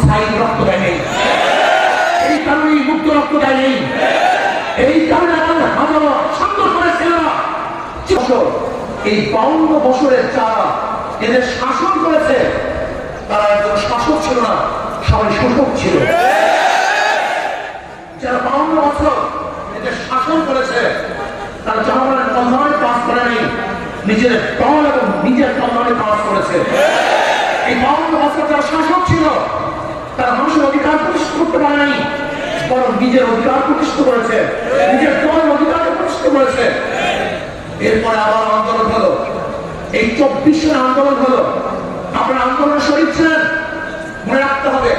সাইদ রক্ত দেয়নি, এই কারণেই মুক্ত রক্ত দেয়নি, এই কারণে আমাদের হাজারো সুন্দর করেছিল। এই 52 বছরের যারা এদের শাসন করেছে তারা একজন শাসক ছিল না, সবাই শোষক ছিল। যারা 52 বছর এদের শাসন করেছে তারা জনগণের কল্যাণে কাজ করেনি, নিজের দল এবং নিজের কল্যাণে কাজ করেছে। এই 52 বছর যারা শাসক ছিল তারা মানুষের অধিকার প্রতিষ্ঠা করতে পারেনি, বরং নিজের অধিকার প্রতিষ্ঠা করেছে, নিজের দলের অধিকার প্রতিষ্ঠা করেছে। এরপরে আবার আন্দোলন হলো, এই 24 আন্দোলন হলো। আপনারা আন্দোলনে শরীর ছিলেন, মনে রাখতে হবে।